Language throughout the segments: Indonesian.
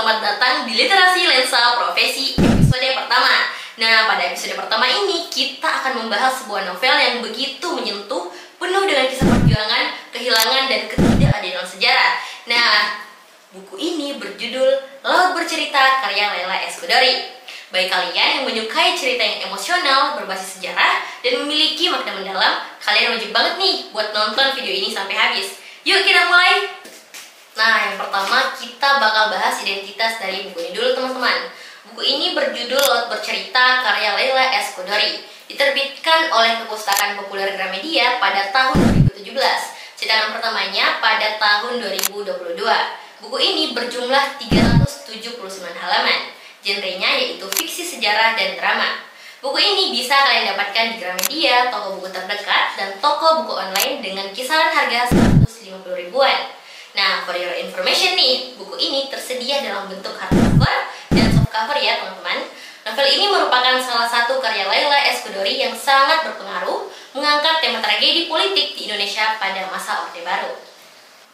selamat datang di Literasi Lensa Profesi episode pertama. Nah, pada episode pertama ini kita akan membahas sebuah novel yang begitu menyentuh, penuh dengan kisah perjuangan, kehilangan, dan ketidakadilan sejarah. Nah, buku ini berjudul Laut Bercerita karya Leila S. Chudori. Bagi kalian yang menyukai cerita yang emosional, berbasis sejarah, dan memiliki makna mendalam, kalian wajib banget nih buat nonton video ini sampai habis. Yuk kita mulai! Nah, yang pertama kita bakal bahas identitas dari buku ini dulu teman-teman. Buku ini berjudul Laut Bercerita karya Leila S. Chudori. Diterbitkan oleh Perpustakaan Populer Gramedia pada tahun 2017. Cetakan pertamanya pada tahun 2022. Buku ini berjumlah 379 halaman. Genrenya yaitu fiksi sejarah dan drama. Buku ini bisa kalian dapatkan di Gramedia, toko buku terdekat, dan toko buku online dengan kisaran harga 150 ribuan. Nah, for your information nih, buku ini tersedia dalam bentuk hardcover dan softcover ya teman-teman. Novel ini merupakan salah satu karya Leila S. Chudori yang sangat berpengaruh mengangkat tema tragedi politik di Indonesia pada masa Orde Baru.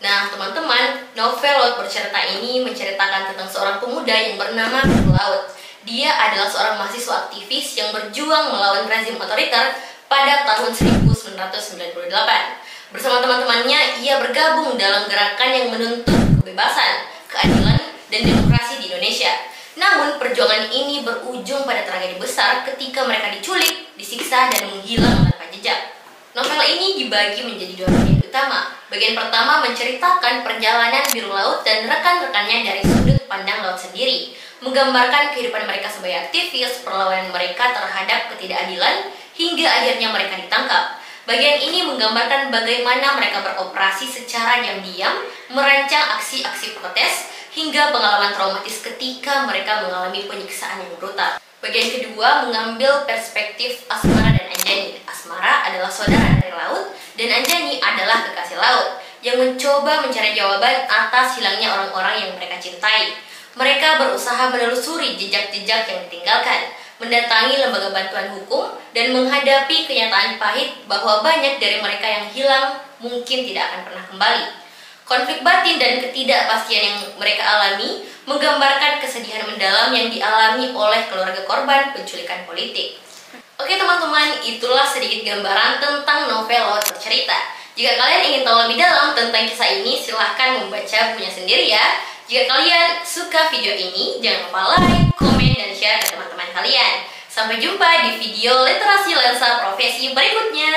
Nah teman-teman, novel Laut Bercerita ini menceritakan tentang seorang pemuda yang bernama Biru Laut. Dia adalah seorang mahasiswa aktivis yang berjuang melawan rezim otoriter pada tahun 1998. Bersama teman-temannya, ia bergabung dalam gerakan yang menuntut kebebasan, keadilan, dan demokrasi di Indonesia. Namun, perjuangan ini berujung pada tragedi besar ketika mereka diculik, disiksa, dan menghilang tanpa jejak. Novel ini dibagi menjadi dua bagian utama. Bagian pertama menceritakan perjalanan Biru Laut dan rekan-rekannya dari sudut pandang laut sendiri, menggambarkan kehidupan mereka sebagai aktivis, perlawanan mereka terhadap ketidakadilan, hingga akhirnya mereka ditangkap. Bagian ini menggambarkan bagaimana mereka beroperasi secara diam-diam, merancang aksi-aksi protes, hingga pengalaman traumatis ketika mereka mengalami penyiksaan yang brutal. Bagian kedua mengambil perspektif Asmara dan Anjani. Asmara adalah saudara dari laut, dan Anjani adalah kekasih laut, yang mencoba mencari jawaban atas hilangnya orang-orang yang mereka cintai. Mereka berusaha menelusuri jejak-jejak yang ditinggalkan, mendatangi lembaga bantuan hukum, dan menghadapi kenyataan pahit bahwa banyak dari mereka yang hilang mungkin tidak akan pernah kembali. Konflik batin dan ketidakpastian yang mereka alami menggambarkan kesedihan mendalam yang dialami oleh keluarga korban penculikan politik. Oke teman-teman, itulah sedikit gambaran tentang novel Laut Bercerita. Jika kalian ingin tahu lebih dalam tentang kisah ini, silahkan membaca bukunya sendiri ya. Jika kalian suka video ini, jangan lupa like, komen, dan share ke teman-teman kalian. Sampai jumpa di video Literasi Lensa Profesi berikutnya.